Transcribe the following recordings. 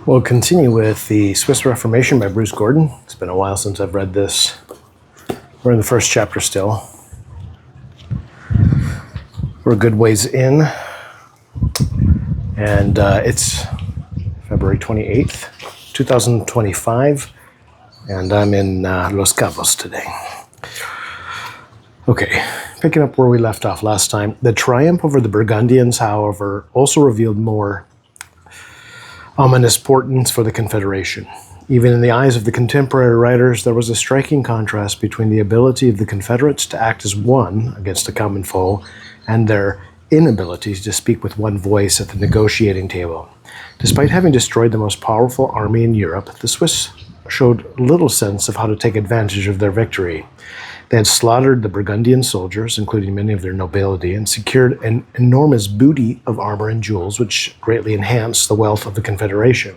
We'll continue with the Swiss Reformation by Bruce Gordon. It's been a while since I've read this. We're in the first chapter still. We're a good ways in. And it's February 28th, 2025. And I'm in Los Cabos today. Okay, picking up where we left off last time. The triumph over the Burgundians, however, also revealed more ominous portents for the Confederation. Even in the eyes of the contemporary writers, there was a striking contrast between the ability of the Confederates to act as one against a common foe and their inability to speak with one voice at the negotiating table. Despite having destroyed the most powerful army in Europe, the Swiss showed little sense of how to take advantage of their victory. They had slaughtered the Burgundian soldiers, including many of their nobility, and secured an enormous booty of armor and jewels, which greatly enhanced the wealth of the Confederation.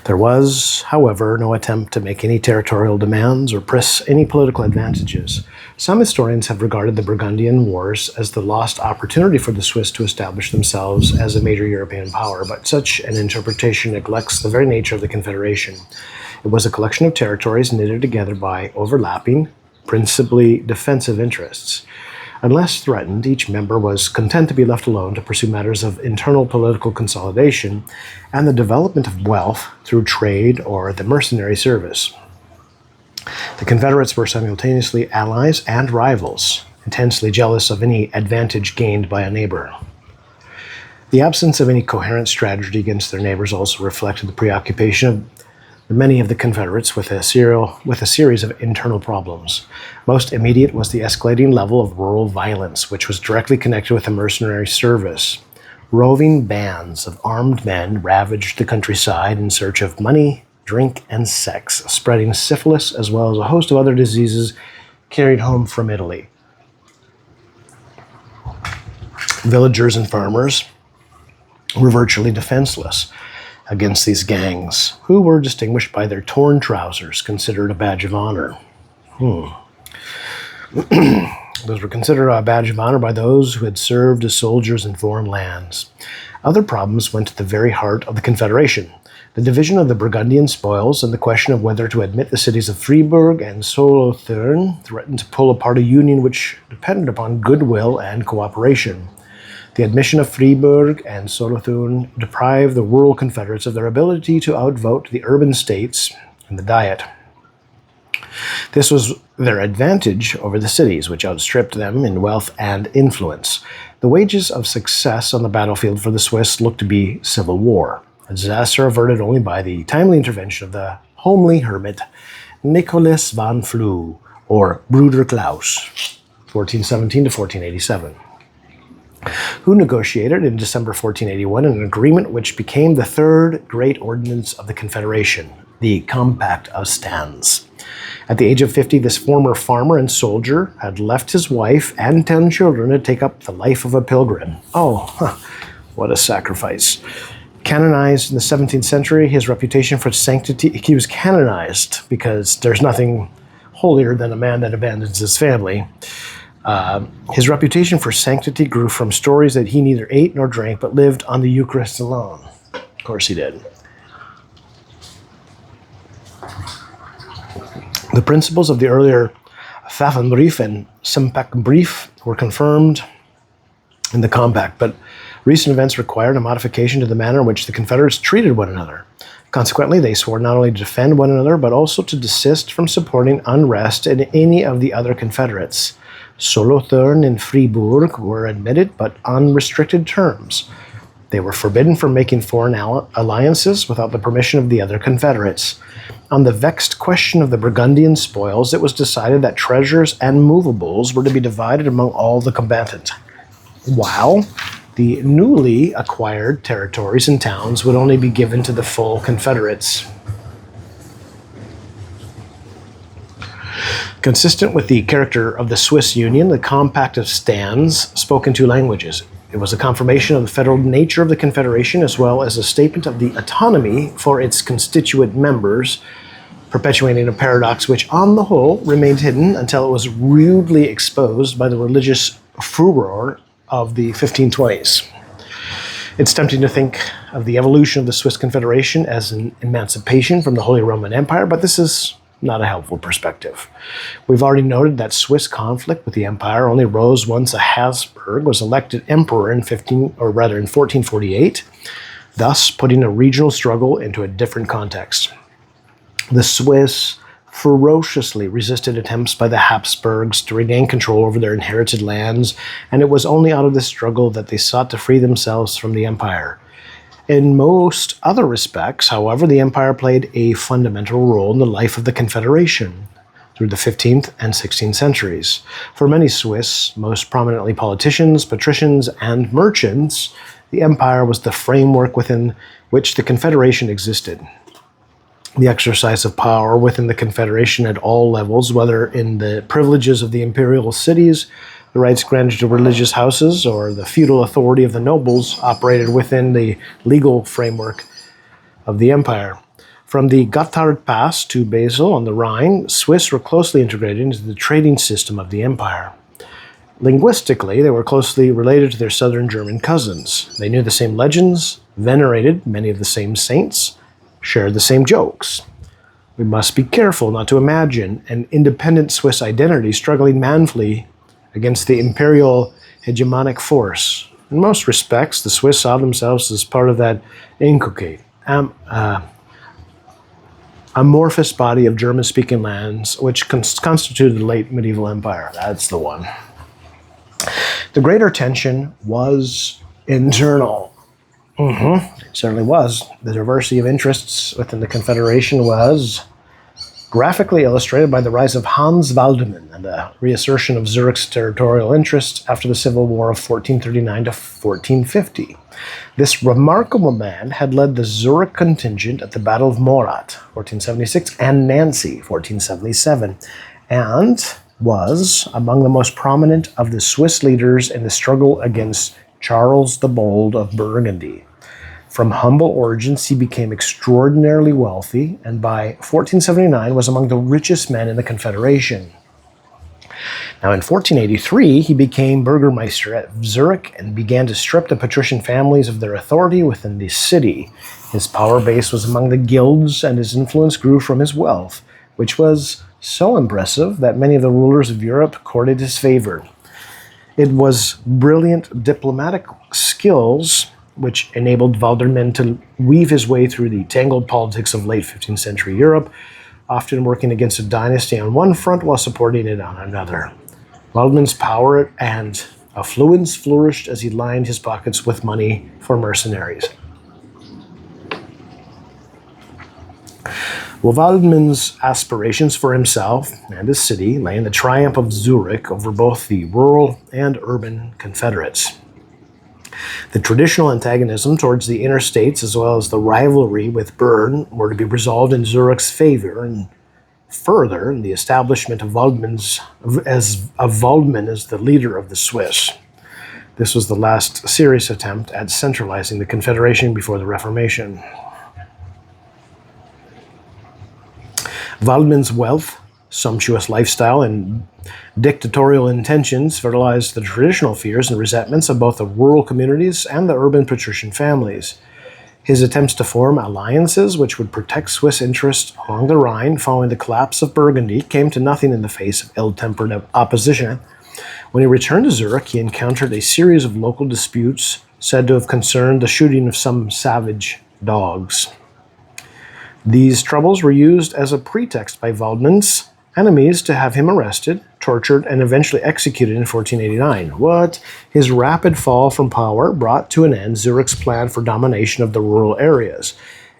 There was, however, no attempt to make any territorial demands or press any political advantages. Some historians have regarded the Burgundian Wars as the lost opportunity for the Swiss to establish themselves as a major European power, but such an interpretation neglects the very nature of the Confederation. It was a collection of territories knitted together by overlapping, principally defensive interests. Unless threatened, each member was content to be left alone to pursue matters of internal political consolidation and the development of wealth through trade or the mercenary service. The Confederates were simultaneously allies and rivals, intensely jealous of any advantage gained by a neighbor. The absence of any coherent strategy against their neighbors also reflected the preoccupation of many of the Confederates with a series of internal problems. Most immediate was the escalating level of rural violence, which was directly connected with the mercenary service. Roving bands of armed men ravaged the countryside in search of money, drink, and sex, spreading syphilis as well as a host of other diseases carried home from Italy. Villagers and farmers were virtually defenseless against these gangs, who were distinguished by their torn trousers, considered a badge of honor. Those were considered a badge of honor by those who had served as soldiers in foreign lands. Other problems went to the very heart of the Confederation. The division of the Burgundian spoils and the question of whether to admit the cities of Fribourg and Solothurn threatened to pull apart a union which depended upon goodwill and cooperation. The admission of Fribourg and Solothurn deprived the rural Confederates of their ability to outvote the urban states in the Diet. This was their advantage over the cities, which outstripped them in wealth and influence. The wages of success on the battlefield for the Swiss looked to be civil war, a disaster averted only by the timely intervention of the homely hermit Nicolas van Flue, or Bruder Klaus, 1417 to 1487. Who negotiated in December 1481 an agreement which became the third great ordinance of the Confederation, the Compact of Stans. At the age of 50, this former farmer and soldier had left his wife and 10 children to take up the life of a pilgrim. What a sacrifice. Canonized in the 17th century, his reputation for sanctity, he was canonized because there's nothing holier than a man that abandons his family. His reputation for sanctity grew from stories that he neither ate nor drank, but lived on the Eucharist alone. Of course he did. The principles of the earlier Pfaffenbrief and Sympackenbrief were confirmed in the Compact, but recent events required a modification to the manner in which the Confederates treated one another. Consequently, they swore not only to defend one another, but also to desist from supporting unrest in any of the other Confederates. Solothurn and Fribourg were admitted, but on restricted terms. They were forbidden from making foreign alliances without the permission of the other Confederates. On the vexed question of the Burgundian spoils, it was decided that treasures and movables were to be divided among all the combatants, while the newly acquired territories and towns would only be given to the full Confederates. Consistent with the character of the Swiss Union, the Compact of Stans spoke in two languages. It was a confirmation of the federal nature of the Confederation, as well as a statement of the autonomy for its constituent members, perpetuating a paradox which, on the whole, remained hidden until it was rudely exposed by the religious furor of the 1520s. It's tempting to think of the evolution of the Swiss Confederation as an emancipation from the Holy Roman Empire, but this is not a helpful perspective. We've already noted that Swiss conflict with the empire only rose once a Habsburg was elected emperor in 1448, thus putting a regional struggle into a different context. The Swiss ferociously resisted attempts by the Habsburgs to regain control over their inherited lands, and it was only out of this struggle that they sought to free themselves from the empire. In most other respects, however, the empire played a fundamental role in the life of the Confederation through the 15th and 16th centuries. For many Swiss, most prominently politicians, patricians, and merchants, the empire was the framework within which the Confederation existed. The exercise of power within the Confederation at all levels, whether in the privileges of the imperial cities, the rights granted to religious houses, or the feudal authority of the nobles, operated within the legal framework of the empire. From the Gotthard Pass to Basel on the Rhine, Swiss were closely integrated into the trading system of the empire. Linguistically, they were closely related to their southern German cousins. They knew the same legends, venerated many of the same saints, shared the same jokes. We must be careful not to imagine an independent Swiss identity struggling manfully against the imperial hegemonic force. In most respects, the Swiss saw themselves as part of that inculcate, amorphous body of German-speaking lands which constituted the late medieval empire. That's the one. The greater tension was internal. It certainly was. The diversity of interests within the Confederation was graphically illustrated by the rise of Hans Waldmann and the reassertion of Zurich's territorial interests after the Civil War of 1439 to 1450. This remarkable man had led the Zurich contingent at the Battle of Morat, 1476, and Nancy, 1477, and was among the most prominent of the Swiss leaders in the struggle against Charles the Bold of Burgundy. From humble origins, he became extraordinarily wealthy, and by 1479 was among the richest men in the Confederation. Now, in 1483, he became Burgermeister at Zurich and began to strip the patrician families of their authority within the city. His power base was among the guilds, and his influence grew from his wealth, which was so impressive that many of the rulers of Europe courted his favor. It was brilliant diplomatic skills which enabled Waldmann to weave his way through the tangled politics of late 15th century Europe, often working against a dynasty on one front while supporting it on another. Waldmann's power and affluence flourished as he lined his pockets with money for mercenaries. Well, Waldmann's aspirations for himself and his city lay in the triumph of Zurich over both the rural and urban Confederates. The traditional antagonism towards the inner states, as well as the rivalry with Bern, were to be resolved in Zurich's favor, and further, the establishment of Waldmann as the leader of the Swiss. This was the last serious attempt at centralizing the Confederation before the Reformation. Waldmann's wealth, sumptuous lifestyle, and dictatorial intentions fertilized the traditional fears and resentments of both the rural communities and the urban patrician families. His attempts to form alliances which would protect Swiss interests along the Rhine following the collapse of Burgundy came to nothing in the face of ill-tempered opposition. When he returned to Zurich, he encountered a series of local disputes said to have concerned the shooting of some savage dogs. These troubles were used as a pretext by Waldmann's enemies to have him arrested, tortured, and eventually executed in 1489. His rapid fall from power brought to an end Zurich's plan for domination of the rural areas.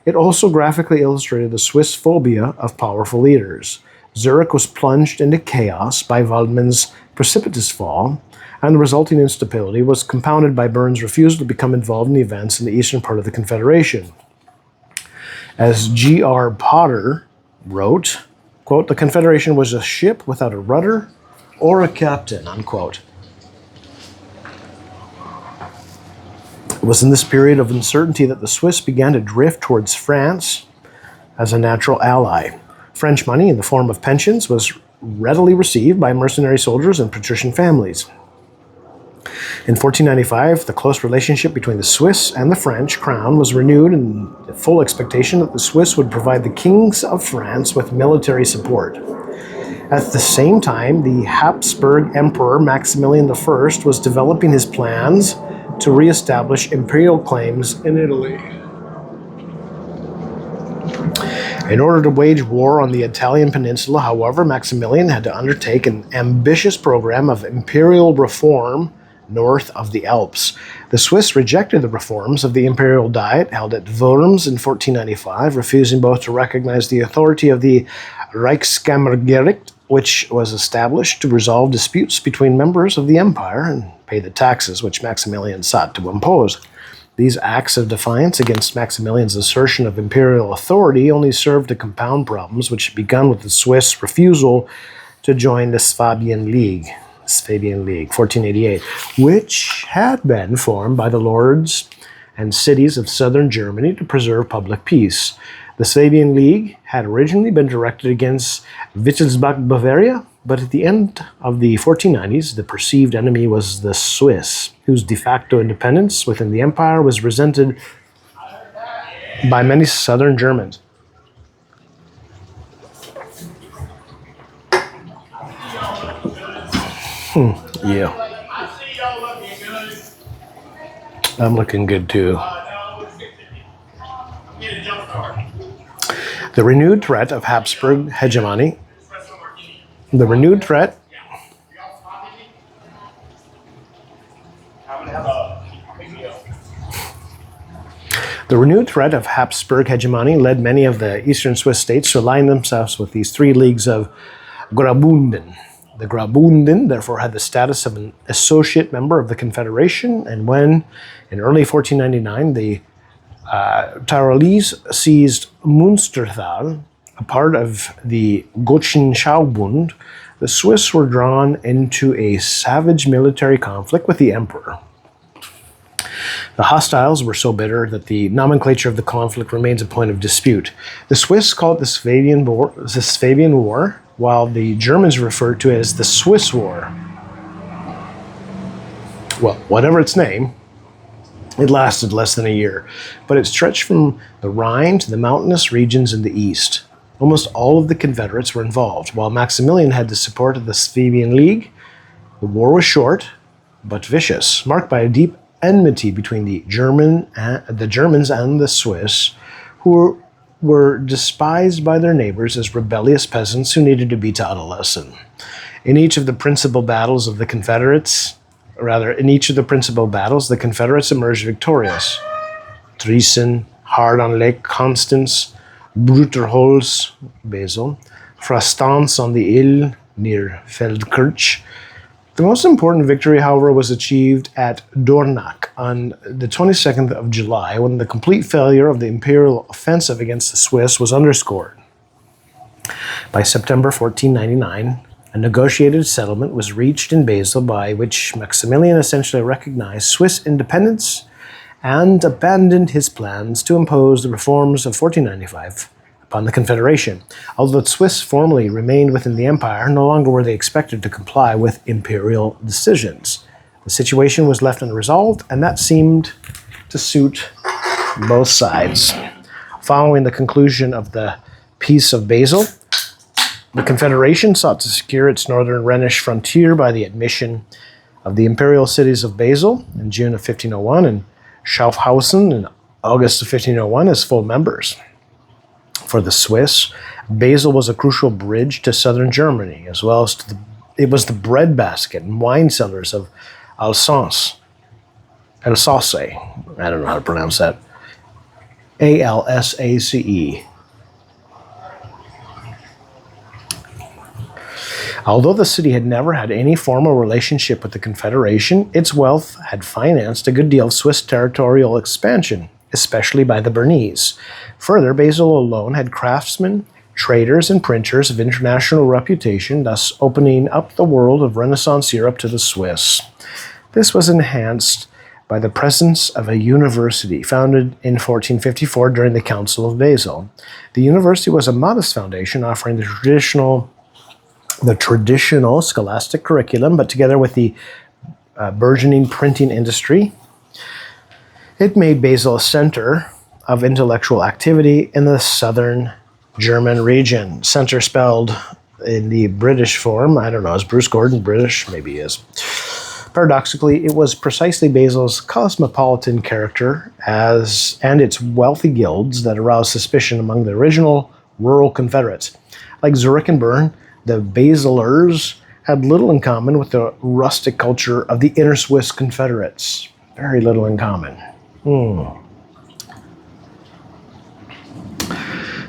It also graphically illustrated the Swiss phobia of powerful leaders. Zurich was plunged into chaos by Waldmann's precipitous fall, and the resulting instability was compounded by Bern's refusal to become involved in the events in the eastern part of the Confederation. As G.R. Potter wrote, quote, "The Confederation was a ship without a rudder or a captain," unquote. It was in this period of uncertainty that the Swiss began to drift towards France as a natural ally. French money in the form of pensions was readily received by mercenary soldiers and patrician families. In 1495, the close relationship between the Swiss and the French crown was renewed in the full expectation that the Swiss would provide the kings of France with military support. At the same time, the Habsburg Emperor Maximilian I was developing his plans to re-establish imperial claims in Italy. In order to wage war on the Italian peninsula, however, Maximilian had to undertake an ambitious program of imperial reform north of the Alps. The Swiss rejected the reforms of the imperial diet held at Worms in 1495, refusing both to recognize the authority of the Reichskammergericht, which was established to resolve disputes between members of the empire and pay the taxes which Maximilian sought to impose. These acts of defiance against Maximilian's assertion of imperial authority only served to compound problems which had begun with the Swiss refusal to join the Swabian League, 1488, which had been formed by the lords and cities of southern Germany to preserve public peace. The Swabian League had originally been directed against Wittelsbach, Bavaria, but at the end of the 1490s, the perceived enemy was the Swiss, whose de facto independence within the empire was resented by many southern Germans. Yeah. I'm looking good too. The renewed threat of Habsburg hegemony. The renewed threat of Habsburg hegemony led many of the eastern Swiss states to align themselves with these three leagues of Graubünden. The Graubünden, therefore, had the status of an associate member of the Confederation, and when, in early 1499, the Tyrolese seized Münstertal, a part of the Gotischen Schaubund, the Swiss were drawn into a savage military conflict with the emperor. The hostiles were so bitter that the nomenclature of the conflict remains a point of dispute. The Swiss call it the Swabian War, while the Germans refer to it as the Swiss War. Well, whatever its name, it lasted less than a year, but it stretched from the Rhine to the mountainous regions in the east. Almost all of the Confederates were involved. While Maximilian had the support of the Swabian League, the war was short but vicious, marked by a deep enmity between the Germans and the Swiss, who were despised by their neighbors as rebellious peasants who needed to be taught a lesson. In each of the principal battles, the Confederates emerged victorious. Triesen, Hard on Lake Constance, Bruterholz, Basel, Frastans on the Ill, near Feldkirch. The most important victory, however, was achieved at Dornach on the 22nd of July, when the complete failure of the imperial offensive against the Swiss was underscored. By September 1499, a negotiated settlement was reached in Basel by which Maximilian essentially recognized Swiss independence and abandoned his plans to impose the reforms of 1495 upon the Confederation. Although the Swiss formally remained within the empire, no longer were they expected to comply with imperial decisions. The situation was left unresolved, and that seemed to suit both sides. Following the conclusion of the Peace of Basel, the Confederation sought to secure its northern Rhenish frontier by the admission of the imperial cities of Basel in June of 1501 and Schaffhausen in August of 1501 as full members. For the Swiss, Basel was a crucial bridge to southern Germany, as well as it was the breadbasket and wine cellars of Alsace. I don't know how to pronounce that. Alsace. Although the city had never had any formal relationship with the Confederation, its wealth had financed a good deal of Swiss territorial expansion, especially by the Bernese. Further, Basel alone had craftsmen, traders, and printers of international reputation, thus opening up the world of Renaissance Europe to the Swiss. This was enhanced by the presence of a university founded in 1454 during the Council of Basel. The university was a modest foundation offering the traditional scholastic curriculum, but together with the burgeoning printing industry. It made Basel a center of intellectual activity in the southern German region. Center spelled in the British form. I don't know, is Bruce Gordon British? Maybe he is. Paradoxically, it was precisely Basel's cosmopolitan character and its wealthy guilds that aroused suspicion among the original rural Confederates. Like Zurich and Bern, the Baselers had little in common with the rustic culture of the inner Swiss Confederates. Very little in common.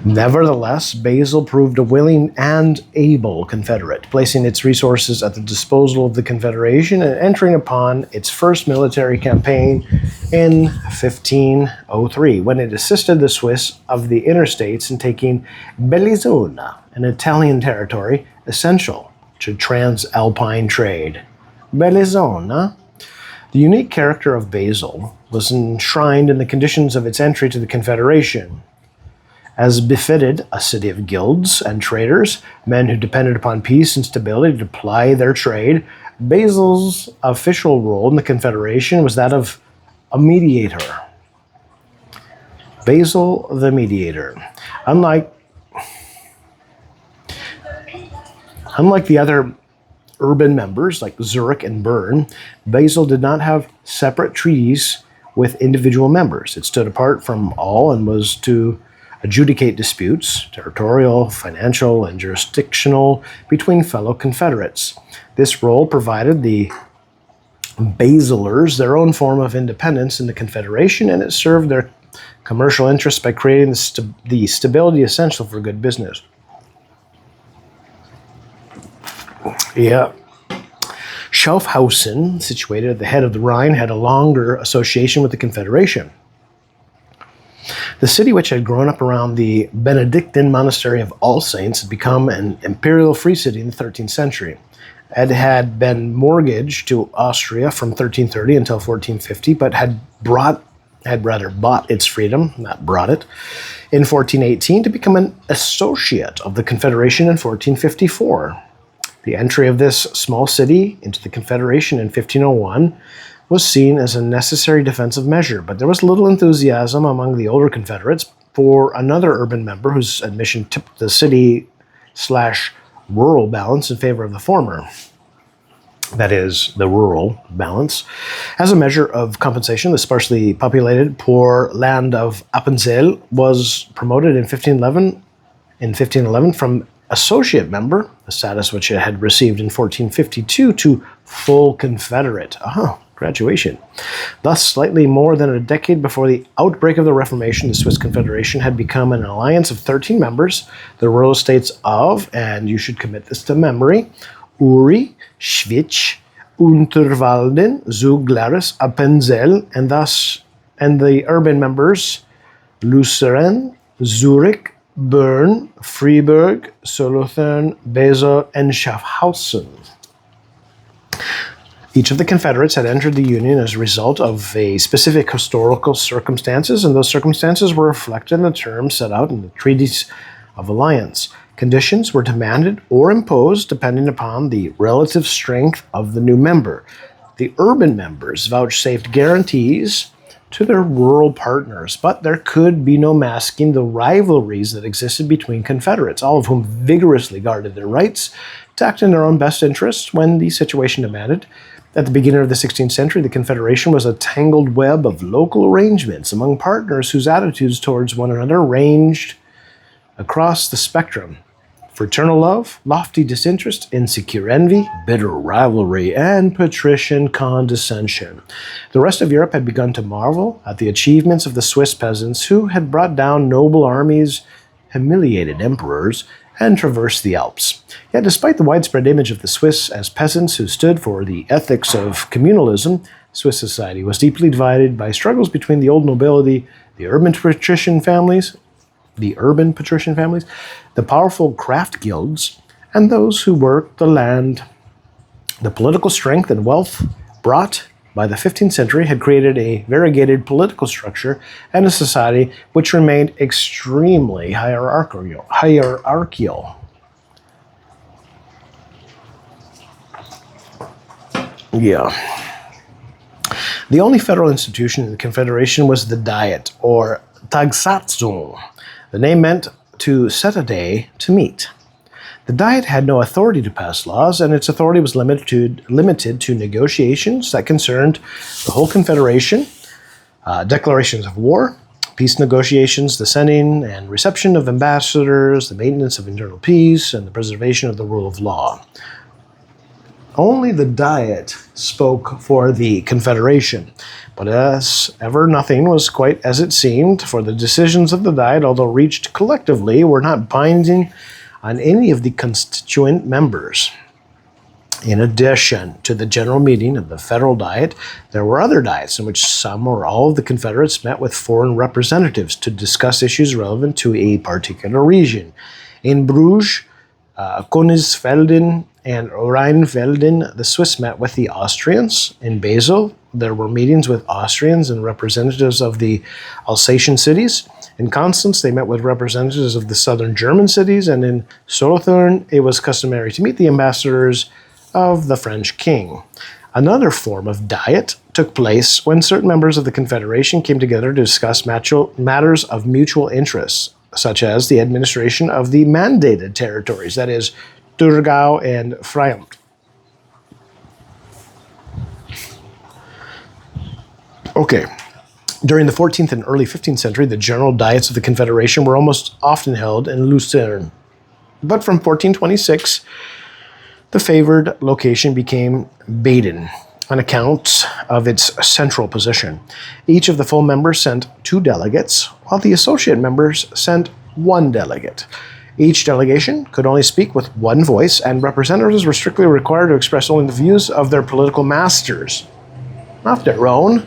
Nevertheless, Basel proved a willing and able Confederate, placing its resources at the disposal of the Confederation and entering upon its first military campaign in 1503, when it assisted the Swiss of the inner states in taking Bellinzona, an Italian territory essential to transalpine trade. Bellinzona. The unique character of Basel was enshrined in the conditions of its entry to the Confederation. As befitted a city of guilds and traders, men who depended upon peace and stability to ply their trade, Basel's official role in the Confederation was that of a mediator. Basel the mediator. Unlike the other urban members like Zurich and Bern, Basel did not have separate treaties with individual members. It stood apart from all and was to adjudicate disputes, territorial, financial, and jurisdictional, between fellow Confederates. This role provided the Baselers their own form of independence in the Confederation, and it served their commercial interests by creating the stability essential for good business. Yeah. Schaffhausen, situated at the head of the Rhine, had a longer association with the Confederation. The city, which had grown up around the Benedictine monastery of All Saints, had become an imperial free city in the 13th century. It had been mortgaged to Austria from 1330 until 1450, but had bought its freedom, not brought it, in 1418 to become an associate of the Confederation in 1454. The entry of this small city into the Confederation in 1501 was seen as a necessary defensive measure, but there was little enthusiasm among the older Confederates for another urban member whose admission tipped the city/rural balance in favor of the former. That is, the rural balance. As a measure of compensation, the sparsely populated poor land of Appenzell was promoted in 1511 from associate member, a status which it had received in 1452, to full Confederate. Graduation. Thus, slightly more than a decade before the outbreak of the Reformation, the Swiss Confederation had become an alliance of 13 members, the rural states of, and you should commit this to memory, Uri, Schwyz, Unterwalden, Zug, Glarus, Appenzell, and the urban members, Lucerne, Zurich, Bern, Freiburg, Solothurn, Basel, and Schaffhausen. Each of the Confederates had entered the Union as a result of a specific historical circumstances, and those circumstances were reflected in the terms set out in the treaties of alliance. Conditions were demanded or imposed depending upon the relative strength of the new member. The urban members vouchsafed guarantees to their rural partners, but there could be no masking the rivalries that existed between Confederates, all of whom vigorously guarded their rights to act in their own best interests when the situation demanded. At the beginning of the 16th century, the Confederation was a tangled web of local arrangements among partners whose attitudes towards one another ranged across the spectrum. Fraternal love, lofty disinterest, insecure envy, bitter rivalry, and patrician condescension. The rest of Europe had begun to marvel at the achievements of the Swiss peasants who had brought down noble armies, humiliated emperors, and traversed the Alps. Yet despite the widespread image of the Swiss as peasants who stood for the ethics of communalism, Swiss society was deeply divided by struggles between the old nobility, the urban patrician families, the powerful craft guilds, and those who worked the land. The political strength and wealth brought by the 15th century had created a variegated political structure and a society which remained extremely hierarchical. Yeah. The only federal institution in the Confederation was the Diet, or Tagsatzung. The name meant to set a day to meet. The Diet had no authority to pass laws, and its authority was limited to negotiations that concerned the whole Confederation, declarations of war, peace negotiations, the sending and reception of ambassadors, the maintenance of internal peace, and the preservation of the rule of law. Only the Diet spoke for the Confederation, but as ever, nothing was quite as it seemed, for the decisions of the Diet, although reached collectively, were not binding on any of the constituent members. In addition to the general meeting of the Federal Diet, there were other diets in which some or all of the Confederates met with foreign representatives to discuss issues relevant to a particular region. In Bruges, Königsfelden, and Rheinfelden, the Swiss met with the Austrians. In Basel, there were meetings with Austrians and representatives of the Alsatian cities. In Constance, they met with representatives of the southern German cities, and in Solothurn, it was customary to meet the ambassadors of the French king. Another form of diet took place when certain members of the Confederation came together to discuss matters of mutual interest, such as the administration of the mandated territories, that is, Thurgau and Freyland. Okay. During the 14th and early 15th century, the general diets of the Confederation were almost often held in Lucerne. But from 1426, the favored location became Baden, on account of its central position. Each of the full members sent 2 delegates, while the associate members sent 1 delegate. Each delegation could only speak with 1 voice, and representatives were strictly required to express only the views of their political masters, not their own.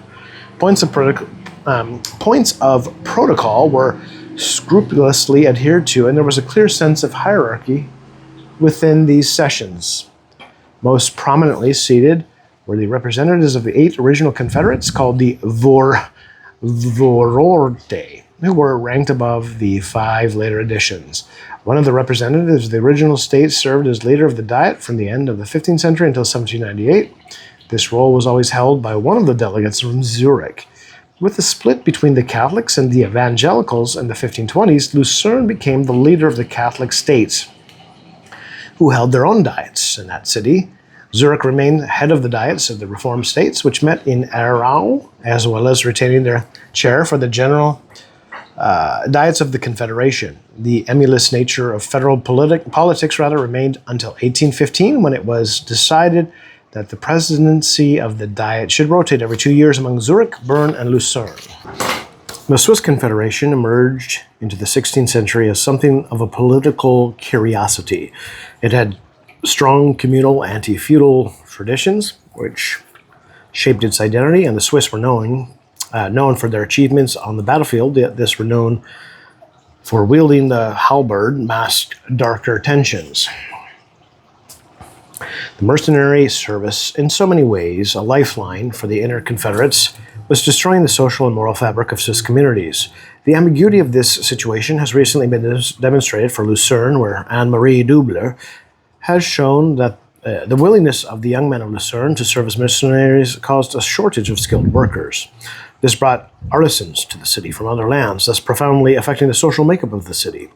Points of protocol were scrupulously adhered to, and there was a clear sense of hierarchy within these sessions. Most prominently seated were the representatives of the 8 original Confederates, called the Vororte, who were ranked above the 5 later additions. One of the representatives of the original states served as leader of the Diet from the end of the 15th century until 1798. This role was always held by one of the delegates from Zurich. With the split between the Catholics and the Evangelicals in the 1520s, Lucerne became the leader of the Catholic states, who held their own diets in that city. Zurich remained head of the diets of the Reformed states, which met in Aarau, as well as retaining their chair for the general diets of the Confederation. The emulous nature of federal politics remained until 1815, when it was decided that the presidency of the Diet should rotate every 2 years among Zurich, Bern, and Lucerne. The Swiss Confederation emerged into the 16th century as something of a political curiosity. It had strong communal anti-feudal traditions, which shaped its identity, and the Swiss were known for their achievements on the battlefield. This were known for wielding the halberd, masked darker tensions. The mercenary service, in so many ways a lifeline for the inner Confederates, was destroying the social and moral fabric of Swiss communities. The ambiguity of this situation has recently been demonstrated for Lucerne, where Anne-Marie Dubler has shown that the willingness of the young men of Lucerne to serve as missionaries caused a shortage of skilled workers. This brought artisans to the city from other lands, thus profoundly affecting the social makeup of the city.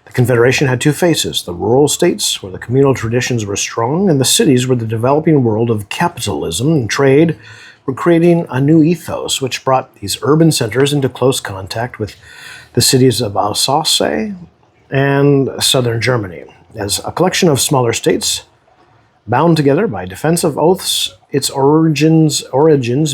The Confederation had 2 faces: the rural states, where the communal traditions were strong, and the cities, where the developing world of capitalism and trade were creating a new ethos, which brought these urban centers into close contact with the cities of Alsace and southern Germany. As a collection of smaller states, bound together by defensive oaths, its origins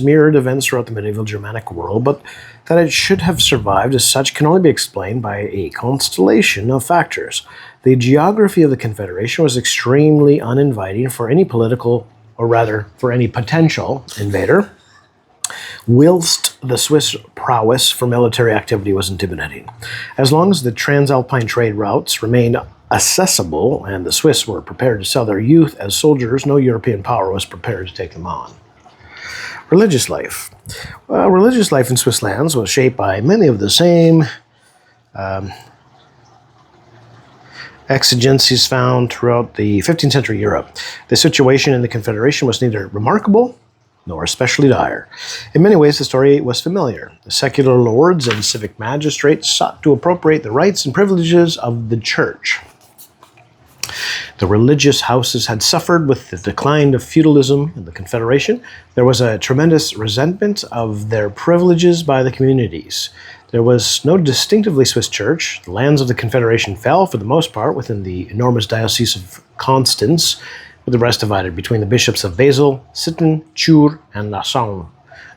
mirrored events throughout the medieval Germanic world, but that it should have survived as such can only be explained by a constellation of factors. The geography of the Confederation was extremely uninviting for any political, or rather, for any potential invader, whilst the Swiss prowess for military activity was intimidating. As long as the transalpine trade routes remained accessible and the Swiss were prepared to sell their youth as soldiers, no European power was prepared to take them on. Religious life. Well, religious life in Swiss lands was shaped by many of the same exigencies found throughout the 15th century Europe. The situation in the Confederation was neither remarkable nor especially dire. In many ways, the story was familiar. The secular lords and civic magistrates sought to appropriate the rights and privileges of the church. The religious houses had suffered with the decline of feudalism in the Confederation. There was a tremendous resentment of their privileges by the communities. There was no distinctively Swiss church. The lands of the Confederation fell, for the most part, within the enormous diocese of Constance, with the rest divided between the bishops of Basel, Sitten, Chur, and Lausanne.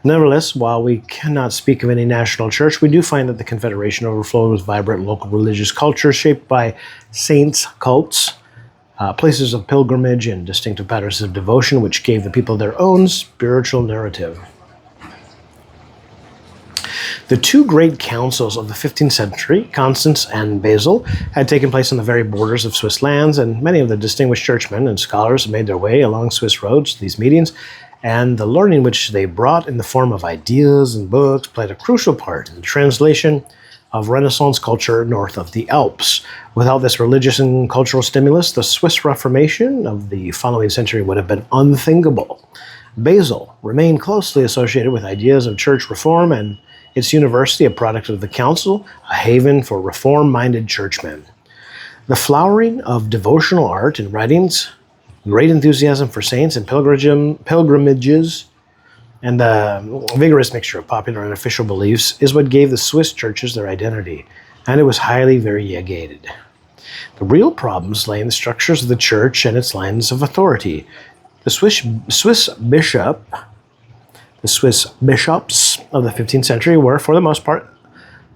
Nevertheless, while we cannot speak of any national church, we do find that the Confederation overflowed with vibrant local religious culture shaped by saints' cults, places of pilgrimage, and distinctive patterns of devotion, which gave the people their own spiritual narrative. The two great councils of the 15th century, Constance and Basel, had taken place on the very borders of Swiss lands, and many of the distinguished churchmen and scholars made their way along Swiss roads to these meetings, and the learning which they brought in the form of ideas and books played a crucial part in the translation of Renaissance culture north of the Alps. Without this religious and cultural stimulus, the Swiss Reformation of the following century would have been unthinkable. Basel remained closely associated with ideas of church reform, and its university, a product of the council, a haven for reform-minded churchmen. The flowering of devotional art and writings, great enthusiasm for saints and pilgrimages, and the vigorous mixture of popular and official beliefs is what gave the Swiss churches their identity, and it was highly variegated. The real problems lay in the structures of the church and its lines of authority. The Swiss bishops of the 15th century were, for the most part,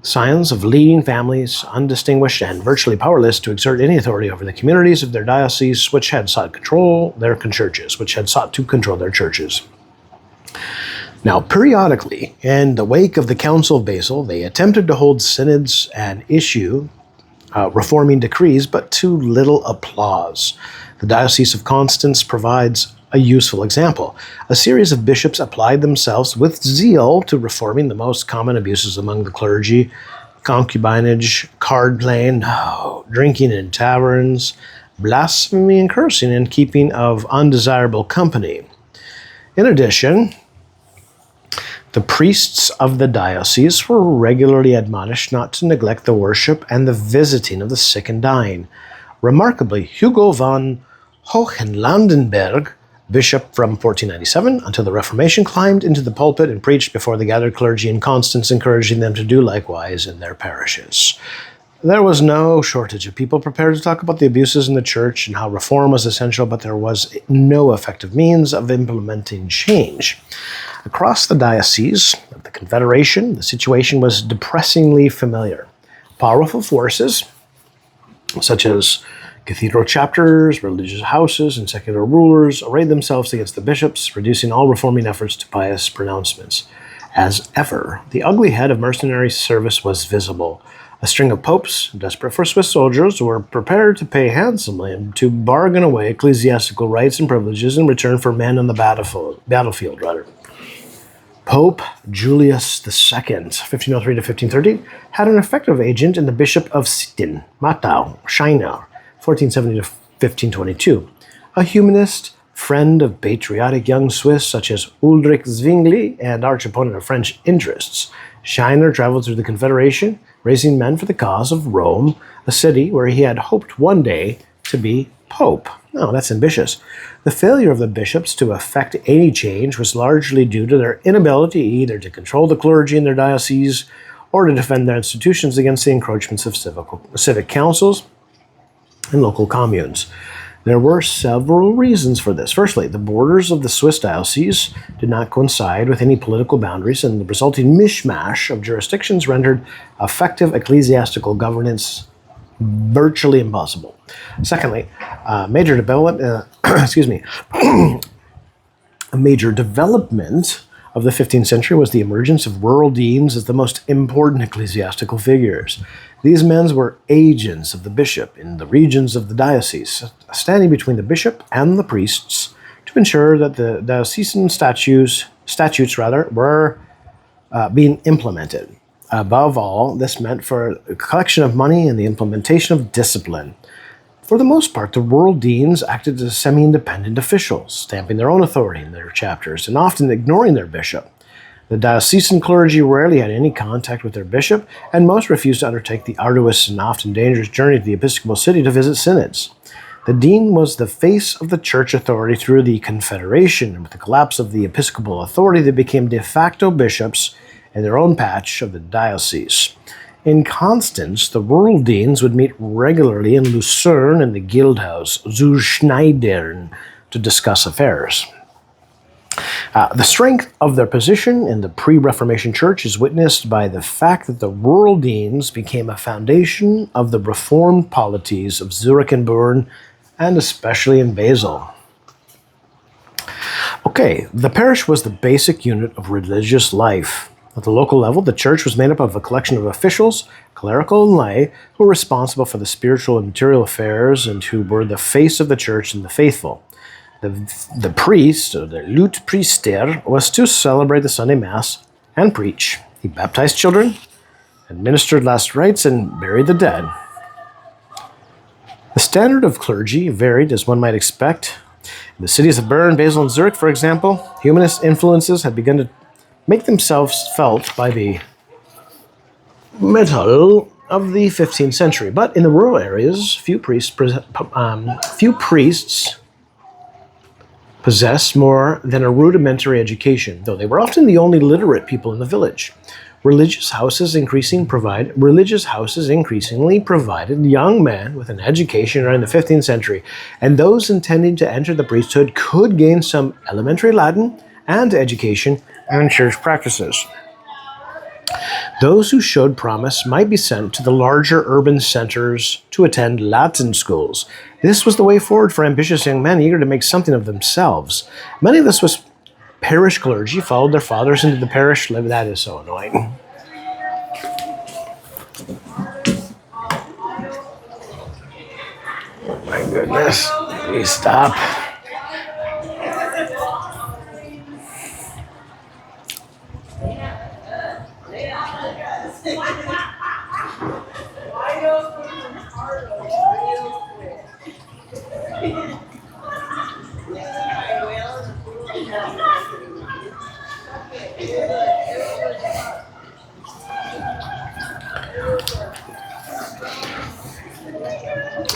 scions of leading families, undistinguished and virtually powerless to exert any authority over the communities of their dioceses, which had sought to control their churches. Now, periodically, in the wake of the Council of Basel, they attempted to hold synods and issue reforming decrees, but to little applause. The Diocese of Constance provides a useful example. A series of bishops applied themselves with zeal to reforming the most common abuses among the clergy: concubinage, card playing, drinking in taverns, blasphemy and cursing, and keeping of undesirable company. In addition, the priests of the diocese were regularly admonished not to neglect the worship and the visiting of the sick and dying. Remarkably, Hugo von Hohenlandenberg, bishop from 1497 until the Reformation, climbed into the pulpit and preached before the gathered clergy in Constance, encouraging them to do likewise in their parishes. There was no shortage of people prepared to talk about the abuses in the church and how reform was essential, but there was no effective means of implementing change. Across the diocese of the Confederation, the situation was depressingly familiar. Powerful forces, such as cathedral chapters, religious houses, and secular rulers, arrayed themselves against the bishops, reducing all reforming efforts to pious pronouncements. As ever, the ugly head of mercenary service was visible. A string of popes, desperate for Swiss soldiers, were prepared to pay handsomely and to bargain away ecclesiastical rights and privileges in return for men on the battlefield. Pope Julius II, 1503 to 1530, had an effective agent in the Bishop of Sitten, Mattau, Scheiner, 1470 to 1522, a humanist, friend of patriotic young Swiss such as Ulrich Zwingli and arch opponent of French interests. Scheiner traveled through the Confederation, raising men for the cause of Rome, a city where he had hoped one day to be pope. Oh, that's ambitious. The failure of the bishops to effect any change was largely due to their inability either to control the clergy in their dioceses or to defend their institutions against the encroachments of civic councils and local communes. There were several reasons for this. Firstly, the borders of the Swiss diocese did not coincide with any political boundaries, and the resulting mishmash of jurisdictions rendered effective ecclesiastical governance virtually impossible. Secondly, a major development of the 15th century was the emergence of rural deans as the most important ecclesiastical figures. These men were agents of the bishop in the regions of the diocese, standing between the bishop and the priests to ensure that the diocesan statutes were being implemented. Above all, this meant for the collection of money and the implementation of discipline. For the most part, the rural deans acted as semi-independent officials, stamping their own authority in their chapters and often ignoring their bishop. The diocesan clergy rarely had any contact with their bishop, and most refused to undertake the arduous and often dangerous journey to the episcopal city to visit synods. The dean was the face of the church authority through the Confederation, and with the collapse of the episcopal authority, they became de facto bishops in their own patch of the diocese. In Constance, the rural deans would meet regularly in Lucerne and the Guildhouse, zu Schneidern, to discuss affairs. The strength of their position in the pre-Reformation church is witnessed by the fact that the rural deans became a foundation of the reformed polities of Zurich and Bern, and especially in Basel. Okay, the parish was the basic unit of religious life. At the local level, the church was made up of a collection of officials, clerical and lay, who were responsible for the spiritual and material affairs and who were the face of the church and the faithful. The priest, or the Lutpriester, was to celebrate the Sunday Mass and preach. He baptized children, administered last rites, and buried the dead. The standard of clergy varied, as one might expect. In the cities of Bern, Basel, and Zurich, for example, humanist influences had begun to make themselves felt by the middle of the 15th century. But in the rural areas, few priests possessed more than a rudimentary education, though they were often the only literate people in the village. Religious houses increasingly provided young men with an education around the 15th century, and those intending to enter the priesthood could gain some elementary Latin and education and church practices. Those who showed promise might be sent to the larger urban centers to attend Latin schools. This was the way forward for ambitious young men eager to make something of themselves. Many of the Swiss parish clergy followed their fathers into the parish. That is so annoying. Oh my goodness. Please stop.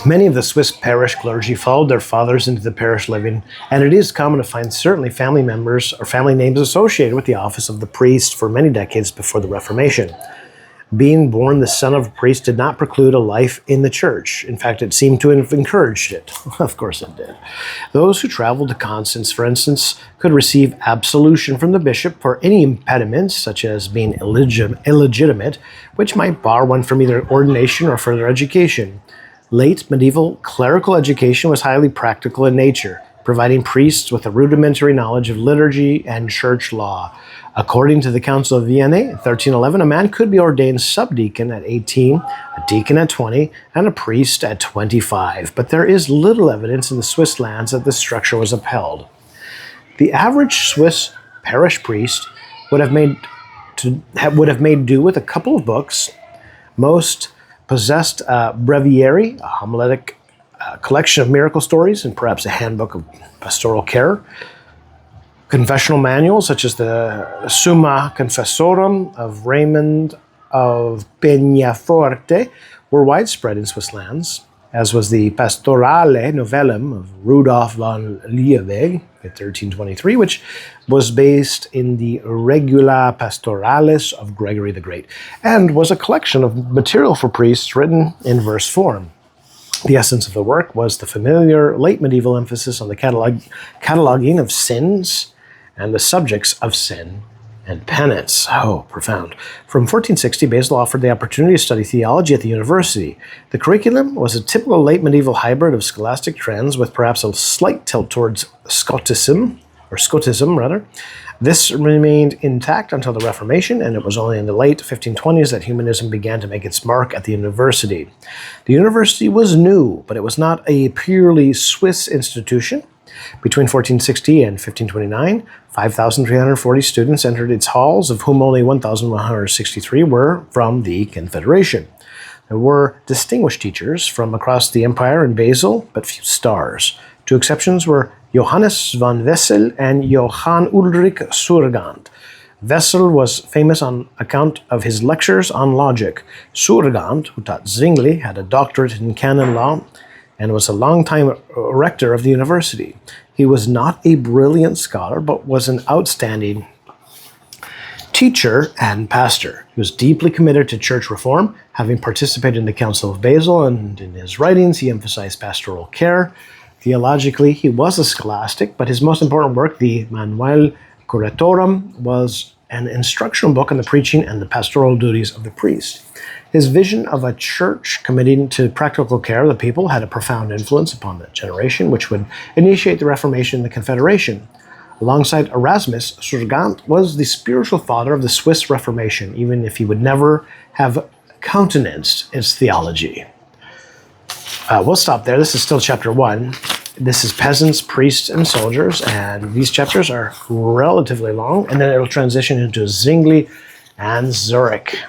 Many of the Swiss parish clergy followed their fathers into the parish living, and it is common to find certainly family members or family names associated with the office of the priest for many decades before the Reformation. Being born the son of a priest did not preclude a life in the church. In fact, it seemed to have encouraged it. Of course it did. Those who traveled to Constance, for instance, could receive absolution from the bishop for any impediments, such as being illegitimate, which might bar one from either ordination or further education. Late medieval clerical education was highly practical in nature, providing priests with a rudimentary knowledge of liturgy and church law. According to the Council of Vienna in 1311, a man could be ordained subdeacon at 18, a deacon at 20, and a priest at 25. But there is little evidence in the Swiss lands that this structure was upheld. The average Swiss parish priest would have made do with a couple of books. Most possessed a breviary, a homiletic collection of miracle stories, and perhaps a handbook of pastoral care. Confessional manuals, such as the Summa Confessorum of Raymond of Peñaforte, were widespread in Swiss lands, as was the Pastorale Novellum of Rudolf von Liebig in 1323, which was based in the Regula Pastoralis of Gregory the Great, and was a collection of material for priests written in verse form. The essence of the work was the familiar late medieval emphasis on the cataloging of sins and the subjects of sin and penance. Oh, profound. From 1460, Basel offered the opportunity to study theology at the university. The curriculum was a typical late medieval hybrid of scholastic trends with perhaps a slight tilt towards Scotism. This remained intact until the Reformation, and it was only in the late 1520s that humanism began to make its mark at the university. The university was new, but it was not a purely Swiss institution. Between 1460 and 1529, 5,340 students entered its halls, of whom only 1,163 were from the Confederation. There were distinguished teachers from across the empire in Basel, but few stars. Two exceptions were Johannes von Wessel and Johann Ulrich Surgant. Wessel was famous on account of his lectures on logic. Surgant, who taught Zwingli, had a doctorate in canon law and was a long-time rector of the university. He was not a brilliant scholar, but was an outstanding teacher and pastor. He was deeply committed to church reform, having participated in the Council of Basel, and in his writings he emphasized pastoral care. Theologically, he was a scholastic, but his most important work, the Manual Curatorum, was an instructional book on the preaching and the pastoral duties of the priest. His vision of a church committing to practical care of the people had a profound influence upon the generation, which would initiate the Reformation in the Confederation. Alongside Erasmus, Surgant was the spiritual father of the Swiss Reformation, even if he would never have countenanced its theology. We'll stop there. This is still chapter 1. This is peasants, priests, and soldiers, and these chapters are relatively long, and then it'll transition into Zwingli and Zurich.